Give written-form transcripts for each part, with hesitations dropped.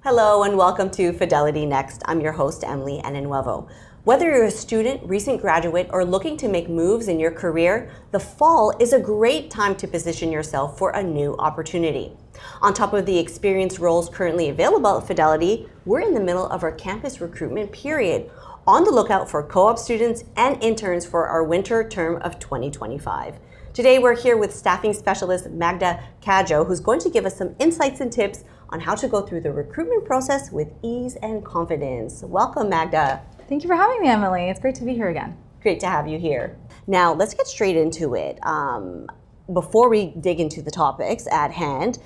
Hello and welcome to Fidelity Next. I'm your host, Emily Enenuevo. Whether you're a student, recent graduate, or looking to make moves in your career, the fall is a great time to position yourself for a new opportunity. On top of the experienced roles currently available at Fidelity, we're in the middle of our campus recruitment period, on the lookout for co-op students and interns for our winter term of 2025. Today we're here with staffing specialist Magda Kajo, who's going to give us some insights and tips on how to go through the recruitment process with ease and confidence. Welcome, Magda. Thank you for having me, Emily. It's great to be here again. Great to have you here. Now, let's get straight into it. Before we dig into the topics at hand,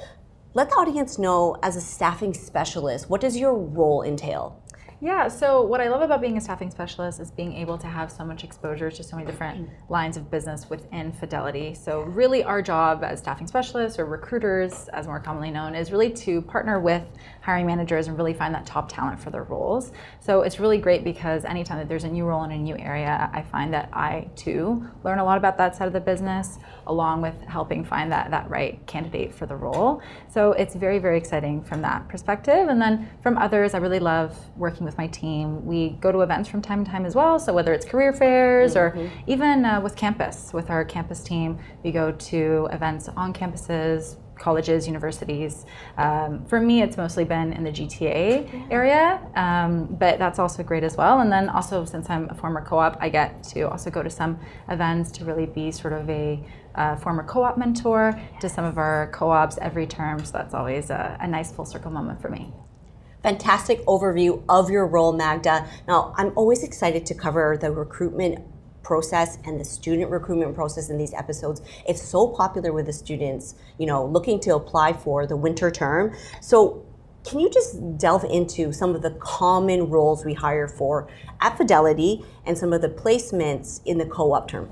let the audience know, as a staffing specialist, what does your role entail? Yeah, so what I love about being a staffing specialist is being able to have so much exposure to so many different lines of business within Fidelity. So really our job as staffing specialists, or recruiters as more commonly known, is really to partner with hiring managers and really find that top talent for their roles. So it's really great because anytime that there's a new role in a new area, I find that I too learn a lot about that side of the business, along with helping find that right candidate for the role. So it's very, very exciting from that perspective. And then from others, I really love working with my team. We go to events from time to time as well. So whether it's career fairs or even with our campus team, we go to events on campuses, colleges, universities. For me, it's mostly been in the GTA area, but that's also great as well. And then also, since I'm a former co-op, I get to also go to some events to really be sort of a former co-op mentor to some of our co-ops every term. So that's always a nice full circle moment for me. Fantastic overview of your role, Magda. Now, I'm always excited to cover the recruitment process and the student recruitment process in these episodes. It's so popular with the students, looking to apply for the winter term. So can you just delve into some of the common roles we hire for at Fidelity and some of the placements in the co-op term?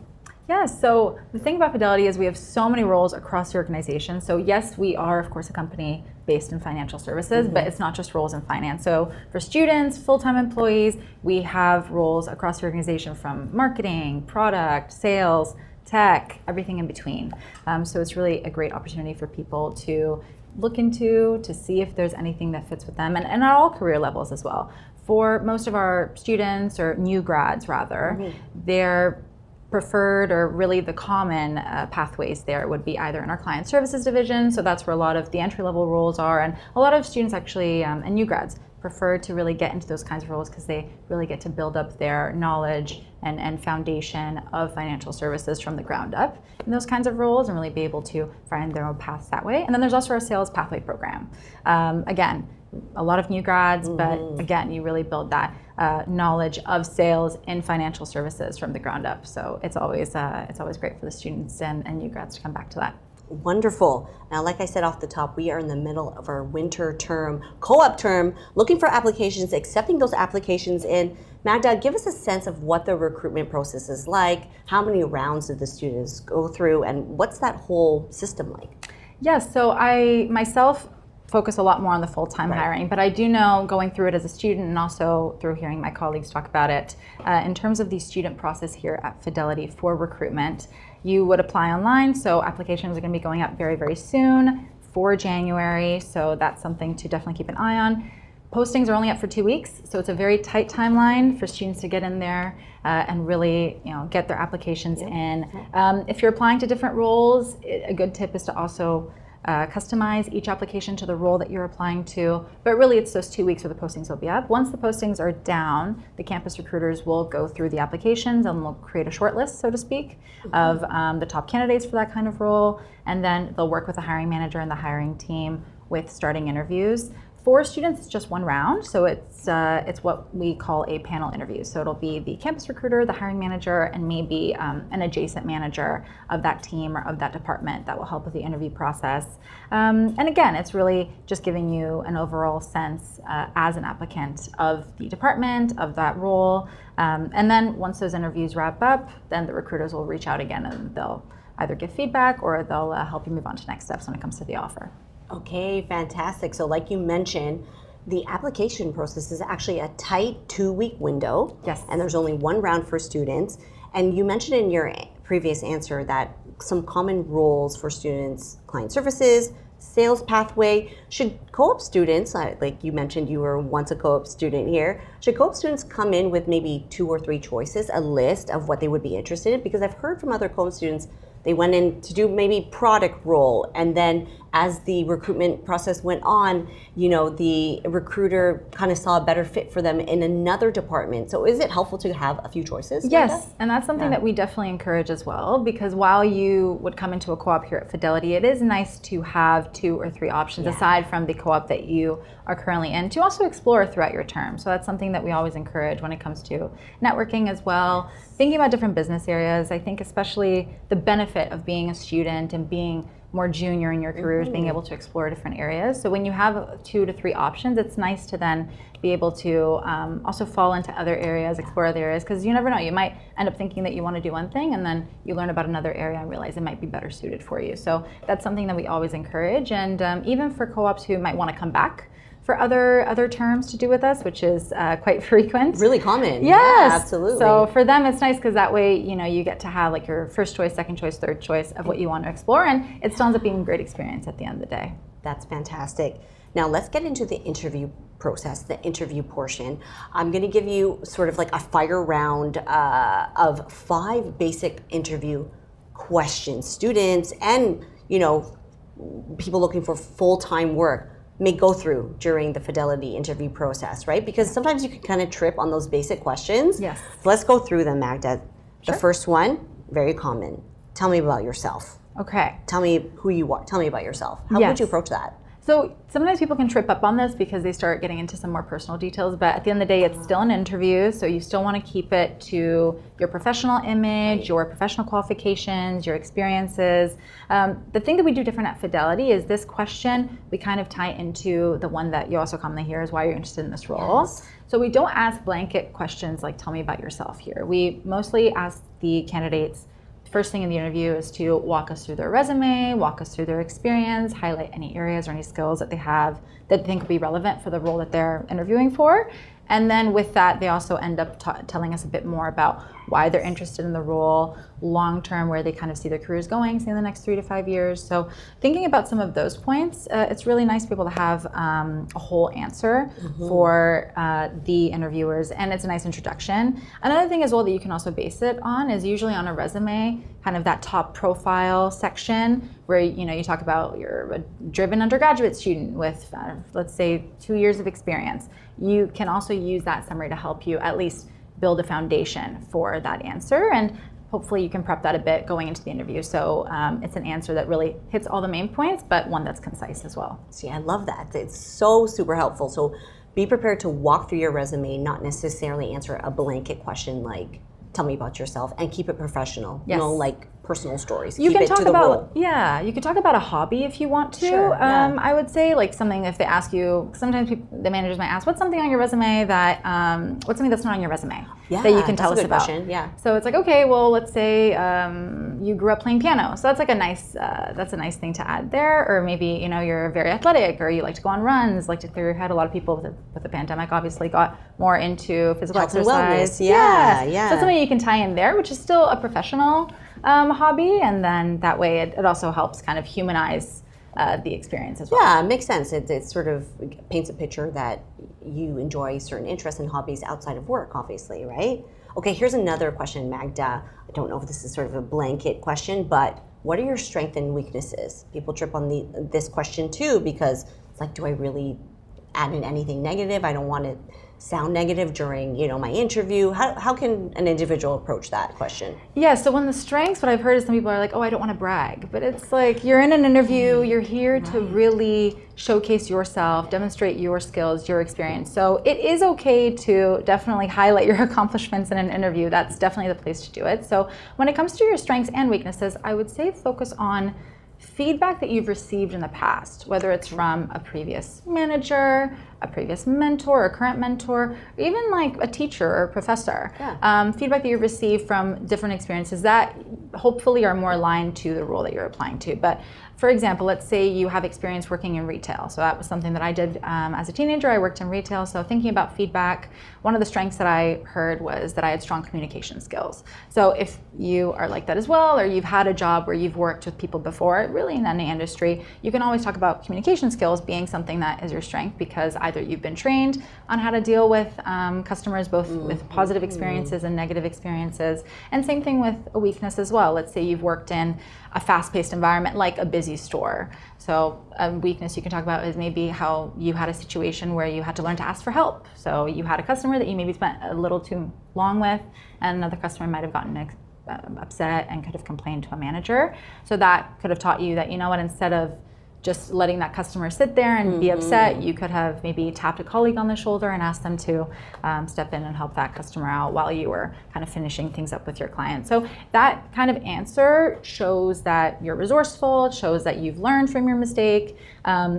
Yeah, so the thing about Fidelity is we have so many roles across the organization. So yes, we are, of course, a company based in financial services, but it's not just roles in finance. So for students, full-time employees, we have roles across the organization from marketing, product, sales, tech, everything in between. So it's really a great opportunity for people to look into, to see if there's anything that fits with them, and at all career levels as well. For most of our students, or new grads rather, they're preferred, or really the common pathways there would be either in our client services division, so that's where a lot of the entry-level roles are, and a lot of students actually, and new grads, prefer to really get into those kinds of roles because they really get to build up their knowledge and foundation of financial services from the ground up in those kinds of roles, and really be able to find their own paths that way. And then there's also our sales pathway program. Again, a lot of new grads, but again, you really build that knowledge of sales in financial services from the ground up. So it's always great for the students and new grads to come back to that. Wonderful. Now, like I said off the top, we are in the middle of our winter term, co-op term, looking for applications, accepting those applications in. Magda, give us a sense of what the recruitment process is like, how many rounds did the students go through, and what's that whole system like? Yes, so I myself focus a lot more on the full-time hiring, but I do know, going through it as a student and also through hearing my colleagues talk about it, in terms of the student process here at Fidelity for recruitment, you would apply online, so applications are going to be going up very, very soon for January, so that's something to definitely keep an eye on. Postings are only up for 2 weeks, so it's a very tight timeline for students to get in there and really, get their applications in. If you're applying to different roles, a good tip is to also customize each application to the role that you're applying to, but really it's those 2 weeks where the postings will be up. Once the postings are down, the campus recruiters will go through the applications and they'll create a short list, so to speak, of the top candidates for that kind of role, and then they'll work with the hiring manager and the hiring team with starting interviews. For students, it's just one round, so it's what we call a panel interview. So it'll be the campus recruiter, the hiring manager, and maybe an adjacent manager of that team or of that department that will help with the interview process. And again, it's really just giving you an overall sense as an applicant of the department, of that role. And then once those interviews wrap up, then the recruiters will reach out again and they'll either give feedback or they'll help you move on to next steps when it comes to the offer. Okay, fantastic. So like you mentioned, the application process is actually a tight 2-week window. Yes. And there's only one round for students. And you mentioned in your previous answer that some common roles for students, client services, sales pathway. Should co-op students, like you mentioned you were once a co-op student here, should co-op students come in with maybe 2 or 3 choices, a list of what they would be interested in? Because I've heard from other co-op students, they went in to do maybe product role, and then as the recruitment process went on, the recruiter kind of saw a better fit for them in another department. So is it helpful to have a few choices? Yes, and that's something that we definitely encourage as well, because while you would come into a co-op here at Fidelity, it is nice to have 2 or 3 options aside from the co-op that you are currently in, to also explore throughout your term. So that's something that we always encourage when it comes to networking as well. Thinking about different business areas, I think especially the benefit of being a student and being more junior in your career is being able to explore different areas. So when you have 2 to 3 options, it's nice to then be able to also fall into other areas, explore other areas, because you never know. You might end up thinking that you want to do one thing, and then you learn about another area and realize it might be better suited for you. So that's something that we always encourage. And even for co-ops who might want to come back for other terms to do with us, which is quite frequent. Really common. Yes, yeah, absolutely. So for them, it's nice because that way, you get to have like your first choice, second choice, third choice of what you want to explore, and it still ends up being a great experience at the end of the day. That's fantastic. Now let's get into the interview process, the interview portion. I'm going to give you sort of like a fire round of 5 basic interview questions. Students and people looking for full-time work may go through during the Fidelity interview process, right? Because sometimes you can kind of trip on those basic questions. Yes. So let's go through them, Magda. Sure. The first one, very common. Tell me about yourself. Okay. Tell me who you are. Tell me about yourself. How would you approach that? So sometimes people can trip up on this because they start getting into some more personal details, but at the end of the day, it's still an interview, so you still want to keep it to your professional image, your professional qualifications, your experiences. The thing that we do different at Fidelity is this question, we kind of tie into the one that you also commonly hear is why you're interested in this role. Yes. So we don't ask blanket questions like, tell me about yourself here. We mostly ask the candidates, first thing in the interview is to walk us through their resume, walk us through their experience, highlight any areas or any skills that they have that they think would be relevant for the role that they're interviewing for. And then with that, they also end up telling us a bit more about why they're interested in the role, long-term, where they kind of see their careers going, say in the next 3 to 5 years. So thinking about some of those points, it's really nice to be able to have a whole answer for the interviewers, and it's a nice introduction. Another thing as well that you can also base it on is usually on a resume, kind of that top profile section where you talk about you're a driven undergraduate student with, let's say, 2 years of experience. You can also use that summary to help you at least build a foundation for that answer, and hopefully you can prep that a bit going into the interview. So it's an answer that really hits all the main points, but one that's concise as well. See, I love that. It's so super helpful. So be prepared to walk through your resume, not necessarily answer a blanket question like, tell me about yourself, and keep it professional. Yes. Like personal stories. You keep can it talk to the about role. you could talk about a hobby if you want to. Sure, yeah. I would say like something if they ask you. Sometimes the managers might ask, "What's something on your resume that what's something that's not on your resume that you can tell us about?" Question. Yeah. So it's like, okay, well, let's say you grew up playing piano, so that's like a nice thing to add there. Or maybe you're very athletic, or you like to go on runs, like to clear your head. A lot of people with the pandemic obviously got more into physical Health and exercise. wellness. Yeah. So it's something you can tie in there, which is still a professional hobby, and then that way it also helps kind of humanize the experience as well. Yeah, it makes sense. It sort of paints a picture that you enjoy certain interests and hobbies outside of work, obviously, right? Okay, here's another question, Magda. I don't know if this is sort of a blanket question, but what are your strengths and weaknesses? People trip on this question too, because it's like, do I really add in anything negative? I don't want to sound negative during my interview. How can an individual approach that question? Yeah, so when the strengths, what I've heard is some people are like, oh, I don't want to brag, but it's like you're in an interview, you're here to really showcase yourself, demonstrate your skills, your experience. So it is okay to definitely highlight your accomplishments in an interview. That's definitely the place to do it. So when it comes to your strengths and weaknesses, I would say focus on feedback that you've received in the past, whether it's from a previous manager, a previous mentor, a current mentor, or even like a teacher or a professor. Feedback that you've received from different experiences that hopefully are more aligned to the role that you're applying to. But for example, let's say you have experience working in retail. So that was something that I did as a teenager. I worked in retail. So thinking about feedback, one of the strengths that I heard was that I had strong communication skills. So if you are like that as well, or you've had a job where you've worked with people before, really in any industry, you can always talk about communication skills being something that is your strength, because either you've been trained on how to deal with customers, both with positive experiences and negative experiences. And same thing with a weakness as well. Let's say you've worked in a fast-paced environment like a busy store. So a weakness you can talk about is maybe how you had a situation where you had to learn to ask for help. So you had a customer that you maybe spent a little too long with, and another customer might have gotten upset and could have complained to a manager. So that could have taught you that, you know what, instead of just letting that customer sit there and be upset, you could have maybe tapped a colleague on the shoulder and asked them to step in and help that customer out while you were kind of finishing things up with your client. So that kind of answer shows that you're resourceful, shows that you've learned from your mistake,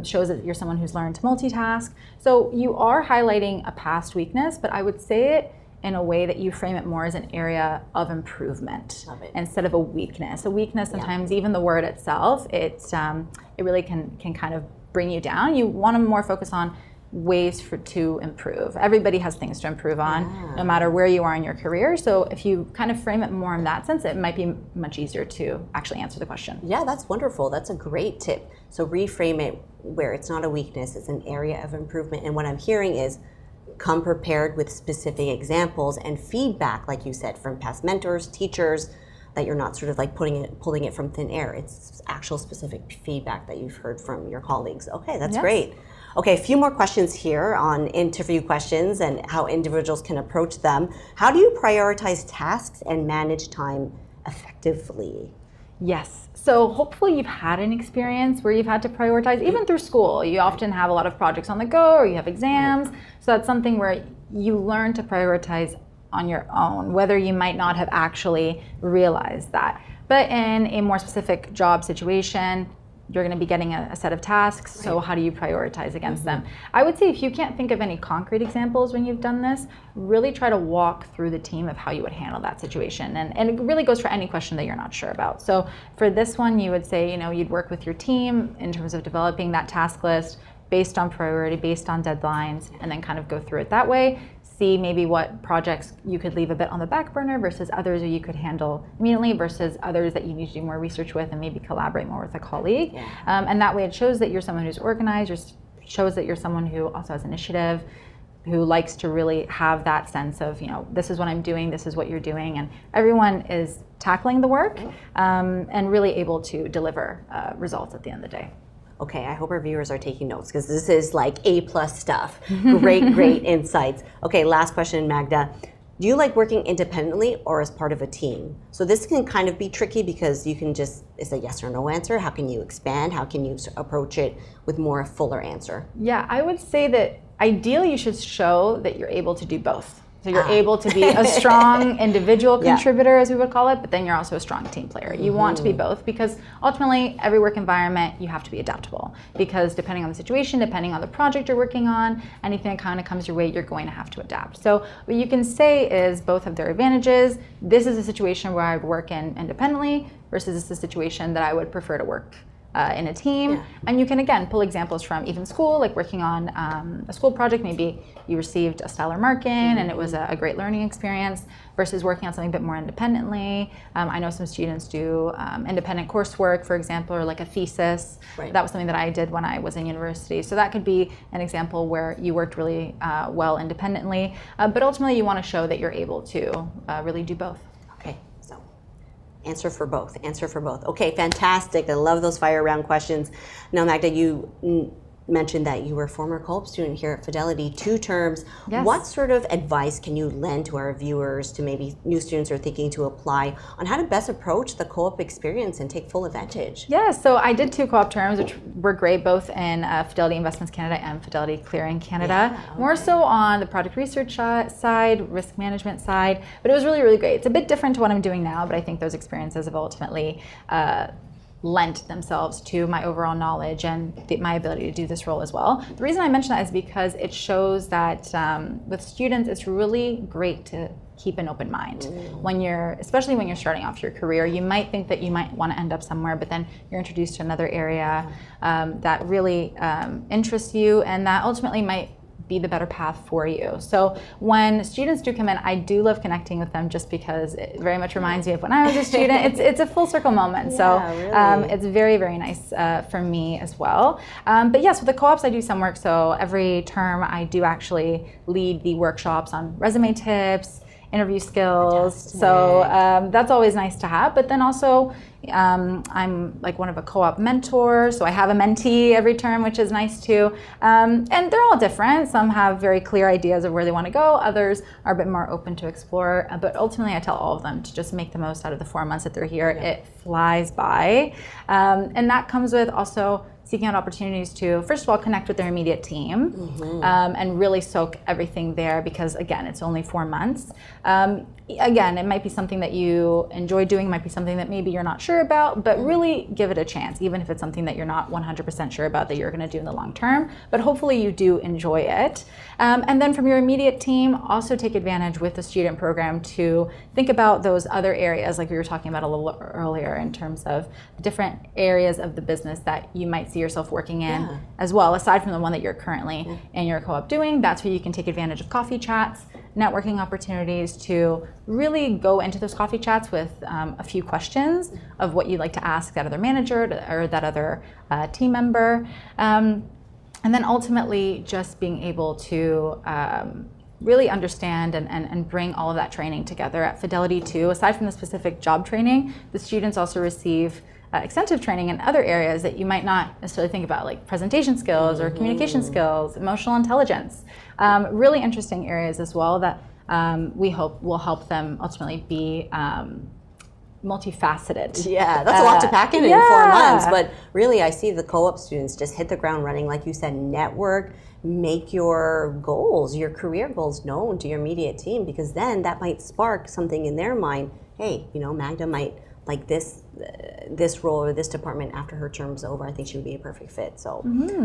shows that you're someone who's learned to multitask. So you are highlighting a past weakness, but I would say it in a way that you frame it more as an area of improvement instead of a weakness. A weakness, sometimes even the word itself, it really can kind of bring you down. You want to more focus on ways to improve. Everybody has things to improve on, no matter where you are in your career. So if you kind of frame it more in that sense, it might be much easier to actually answer the question. Yeah, that's wonderful. That's a great tip. So reframe it where it's not a weakness, it's an area of improvement. And what I'm hearing is, come prepared with specific examples and feedback, like you said, from past mentors, teachers, that you're not sort of like pulling it from thin air. It's actual specific feedback that you've heard from your colleagues. Okay, that's great. Okay, a few more questions here on interview questions and how individuals can approach them. How do you prioritize tasks and manage time effectively? Yes. So hopefully you've had an experience where you've had to prioritize, even through school. You often have a lot of projects on the go, or you have exams. So that's something where you learn to prioritize on your own, whether you might not have actually realized that. But in a more specific job situation, you're going to be getting a set of tasks. So how do you prioritize against them? I would say if you can't think of any concrete examples when you've done this, really try to walk through the team of how you would handle that situation. And it really goes for any question that you're not sure about. So for this one, you would say, you'd work with your team in terms of developing that task list based on priority, based on deadlines, and then kind of go through it that way. See maybe what projects you could leave a bit on the back burner versus others that you could handle immediately versus others that you need to do more research with and maybe collaborate more with a colleague. And that way it shows that you're someone who's organized, shows that you're someone who also has initiative, who likes to really have that sense of, this is what I'm doing, this is what you're doing, and everyone is tackling the work and really able to deliver results at the end of the day. Okay, I hope our viewers are taking notes because this is like A+ stuff. Great insights. Okay, last question, Magda. Do you like working independently or as part of a team? So this can kind of be tricky because you can just, it's a yes or no answer. How can you expand? How can you approach it with more a fuller answer? Yeah, I would say that ideally you should show that you're able to do both. So you're able to be a strong individual contributor, as we would call it, but then you're also a strong team player. You want to be both because ultimately every work environment, you have to be adaptable because depending on the situation, depending on the project you're working on, anything that kind of comes your way, you're going to have to adapt. So what you can say is both have their advantages. This is a situation where I would work in independently versus this is a situation that I would prefer to work in a team. And you can, again, pull examples from even school, like working on a school project. Maybe you received a stellar mark in and it was a great learning experience versus working on something a bit more independently. I know some students do independent coursework, for example, or like a thesis. That was something that I did when I was in university. So that could be an example where you worked really well independently. But ultimately, you want to show that you're able to really do both. Answer for both. Okay, fantastic. I love those fire round questions. Now, Magda, you mentioned that you were a former co-op student here at Fidelity, 2 terms. Yes. What sort of advice can you lend to our viewers, to maybe new students who are thinking to apply, on how to best approach the co-op experience and take full advantage? Yeah, so I did 2 co-op terms, which were great, both in Fidelity Investments Canada and Fidelity Clearing Canada. More so on the project research side, risk management side, but it was really, really great. It's a bit different to what I'm doing now, but I think those experiences have ultimately lent themselves to my overall knowledge and my ability to do this role as well. The reason I mention that is because it shows that with students, it's really great to keep an open mind. Especially when you're starting off your career, you might think that you might want to end up somewhere, but then you're introduced to another area that really interests you, and that ultimately might be the better path for you. So when students do come in, I do love connecting with them just because it very much reminds me of when I was a student. It's a full circle moment. Really. It's very, very nice for me as well. But yes, with the co-ops, I do some work. So every term, I do actually lead the workshops on resume tips, interview skills. Fantastic. So that's always nice to have. But then also, I'm like one of a co-op mentor, so I have a mentee every term, which is nice too. And they're all different. Some have very clear ideas of where they want to go. Others are a bit more open to explore. But ultimately, I tell all of them to just make the most out of the 4 months that they're here. Yeah. It flies by. And that comes with also seeking out opportunities to, first of all, connect with their immediate team and really soak everything there because, again, it's only 4 months. Again, it might be something that you enjoy doing, it might be something that maybe you're not sure about, but really give it a chance, even if it's something that you're not 100% sure about that you're going to do in the long term. But hopefully you do enjoy it. And then from your immediate team, also take advantage with the student program to think about those other areas like we were talking about a little earlier in terms of the different areas of the business that you might see yourself working in as well, aside from the one that you're currently in your co-op doing. That's where you can take advantage of coffee chats, networking opportunities to really go into those coffee chats with a few questions of what you'd like to ask that other manager or that other team member. And then ultimately just being able to really understand and bring all of that training together at Fidelity too. Aside from the specific job training, the students also receive extensive training in other areas that you might not necessarily think about, like presentation skills or communication skills, emotional intelligence. Really interesting areas as well that we hope will help them ultimately be multifaceted. Yeah, that's a lot to pack in 4 months. But really, I see the co-op students just hit the ground running. Like you said, network, make your goals, your career goals known to your immediate team, because then that might spark something in their mind. Hey, Magda might like this role or this department after her term's over. I think she would be a perfect fit. So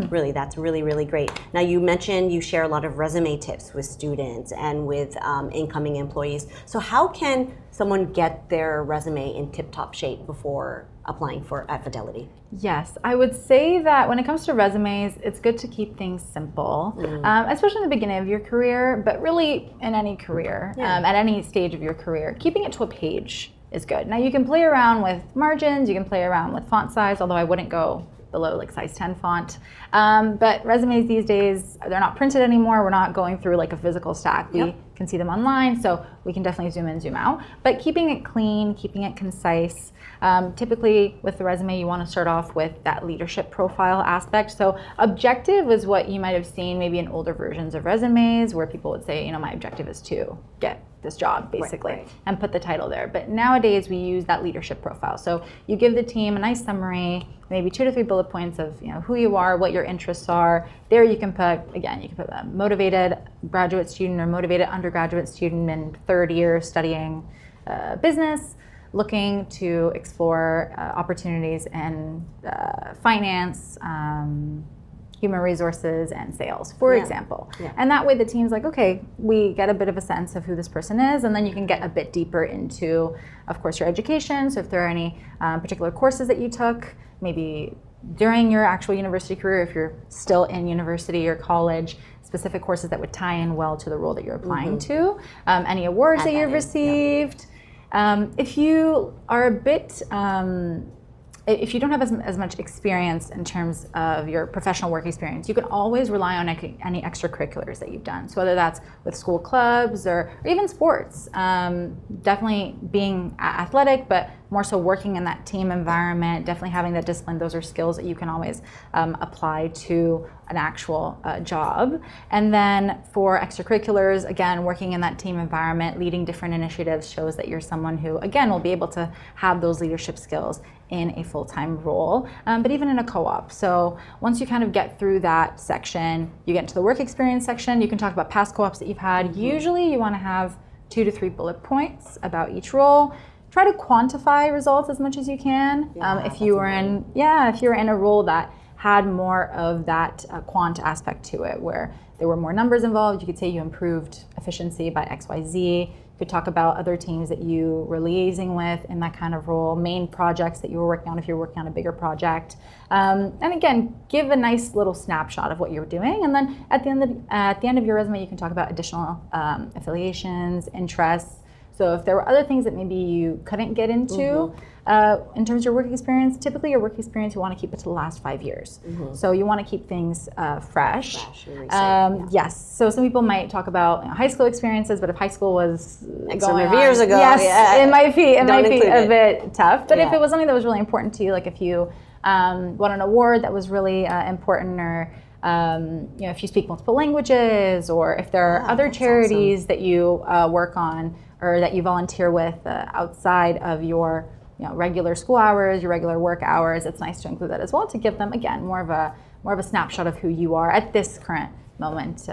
really, that's really, really great. Now, you mentioned you share a lot of resume tips with students and with incoming employees. So how can someone get their resume in tip-top shape before applying at Fidelity? Yes, I would say that when it comes to resumes, it's good to keep things simple, especially in the beginning of your career, but really in any career, at any stage of your career. Keeping it to a page is good. Now you can play around with margins, you can play around with font size, although I wouldn't go below like size 10 font. But resumes these days, they're not printed anymore. We're not going through like a physical stack. We can see them online, so we can definitely zoom in, zoom out. But keeping it clean, keeping it concise. Typically with the resume, you want to start off with that leadership profile aspect. So objective is what you might have seen maybe in older versions of resumes where people would say, my objective is to get this job basically, and put the title there. But nowadays we use that leadership profile. So you give the team a nice summary, maybe 2 to 3 bullet points of who you are, what your interests are. There you can put a motivated graduate student or motivated undergraduate student in 3rd year studying business, looking to explore opportunities in finance, human resources, and sales, for example. And that way the team's like, okay, we get a bit of a sense of who this person is, and then you can get a bit deeper into, of course, your education. So if there are any particular courses that you took, maybe during your actual university career, if you're still in university or college, specific courses that would tie in well to the role that you're applying to, any awards that you've received. If you are a bit, if you don't have as much experience in terms of your professional work experience, you can always rely on any extracurriculars that you've done. So whether that's with school clubs or even sports, definitely being athletic, but more so working in that team environment, definitely having that discipline. Those are skills that you can always apply to an actual job. And then for extracurriculars, again, working in that team environment, leading different initiatives shows that you're someone who, again, will be able to have those leadership skills in a full-time role, but even in a co-op. So once you kind of get through that section, you get into the work experience section, you can talk about past co-ops that you've had. Usually you want to have 2 to 3 bullet points about each role. try to quantify results as much as you can. If you were in a role that had more of that quant aspect to it, where there were more numbers involved, you could say you improved efficiency by XYZ. You could talk about other teams that you were liaising with in that kind of role, main projects that you were working on if you're working on a bigger project. And again, give a nice little snapshot of what you were doing. And then at the end of your resume, you can talk about additional affiliations, interests. So if there were other things that maybe you couldn't get into in terms of your work experience, typically your work experience, you want to keep it to the last 5 years. So you want to keep things fresh. Yes. So some people might talk about high school experiences, but if high school was X number of years ago, it might be a bit tough. But if it was something that was really important to you, like if you won an award that was really important, or if you speak multiple languages, or if there are other charities that you work on or that you volunteer with outside of your regular school hours, your regular work hours, it's nice to include that as well to give them, again, more of a snapshot of who you are at this current moment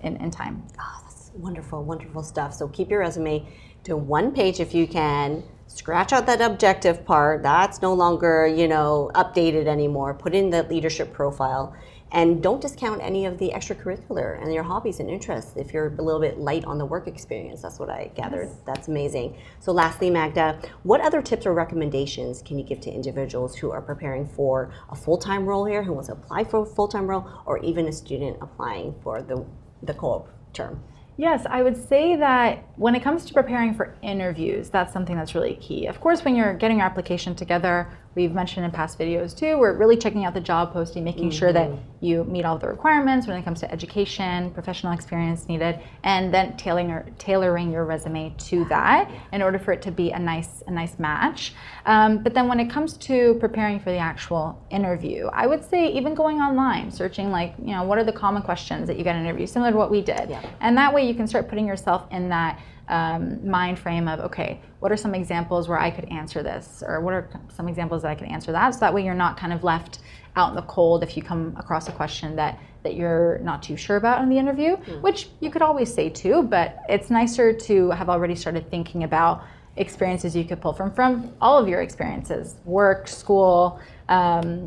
in time. Oh, that's wonderful, wonderful stuff. So keep your resume to one page if you can. Scratch out that objective part. That's no longer, updated anymore. Put in the leadership profile. And don't discount any of the extracurricular and your hobbies and interests if you're a little bit light on the work experience. That's what I gathered. Yes. That's amazing. So lastly, Magda, what other tips or recommendations can you give to individuals who are preparing for a full-time role here, who wants to apply for a full-time role, or even a student applying for the co-op term? Yes, I would say that when it comes to preparing for interviews, that's something that's really key. Of course, when you're getting your application together, we've mentioned in past videos too, we're really checking out the job posting, making sure that you meet all the requirements when it comes to education, professional experience needed, and then tailoring your resume to that in order for it to be a nice match. But then when it comes to preparing for the actual interview, I would say even going online, searching what are the common questions that you get in an interview, similar to what we did. Yeah. And that way you can start putting yourself in that mind frame of, okay, what are some examples where I could answer this, or what are some examples that I could answer that, so that way you're not kind of left out in the cold if you come across a question that you're not too sure about in the interview, which you could always say too, but it's nicer to have already started thinking about experiences you could pull from all of your experiences, work, school,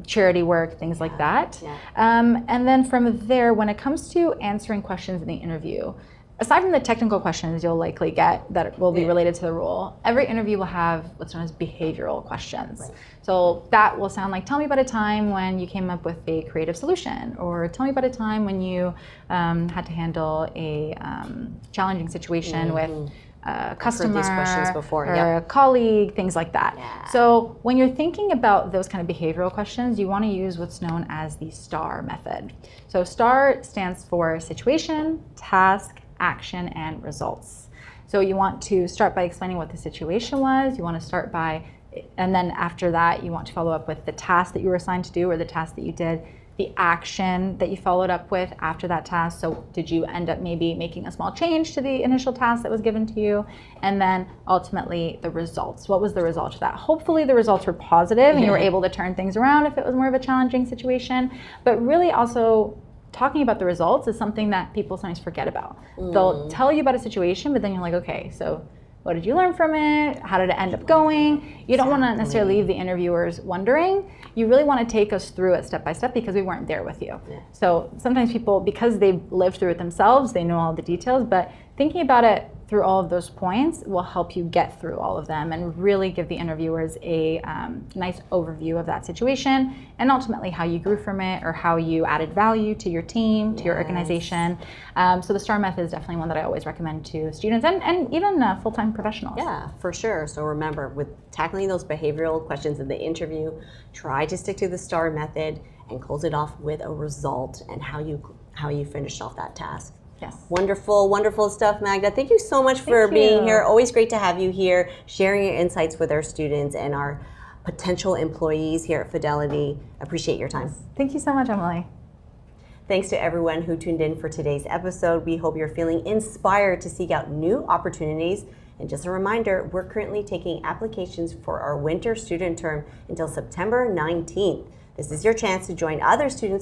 charity work, things like that. Yeah. And then from there, when it comes to answering questions in the interview, aside from the technical questions you'll likely get that will be related to the role, every interview will have what's known as behavioral questions. Right. So that will sound like, tell me about a time when you came up with a creative solution, or tell me about a time when you had to handle a challenging situation with a customer or a colleague, things like that. Yeah. So when you're thinking about those kind of behavioral questions, you want to use what's known as the STAR method. So STAR stands for situation, task, action, and results. So you want to start by explaining what the situation was. You want to start by, and then after that, you want to follow up with the task that you were assigned to do, or the task that you did, the action that you followed up with after that task. So did you end up maybe making a small change to the initial task that was given to you? And then ultimately the results. What was the result of that? Hopefully the results were positive and you were able to turn things around if it was more of a challenging situation. But really also talking about the results is something that people sometimes forget about. They'll tell you about a situation, but then you're like, okay, so what did you learn from it? How did it end up going? You don't want to necessarily leave the interviewers wondering. You really want to take us through it step by step, because we weren't there with you. Yeah. So sometimes people, because they've lived through it themselves, they know all the details, but thinking about it through all of those points will help you get through all of them and really give the interviewers a nice overview of that situation, and ultimately how you grew from it, or how you added value to your team, to your organization. So the STAR method is definitely one that I always recommend to students and even full-time professionals. Yeah, for sure. So remember, with tackling those behavioral questions in the interview, try to stick to the STAR method and close it off with a result and how you finished off that task. Yes. Wonderful, wonderful stuff, Magda. Thank you so much for being here. Always great to have you here, sharing your insights with our students and our potential employees here at Fidelity. Appreciate your time. Thank you so much, Emily. Thanks to everyone who tuned in for today's episode. We hope you're feeling inspired to seek out new opportunities. And just a reminder, we're currently taking applications for our winter student term until September 19th. This is your chance to join other students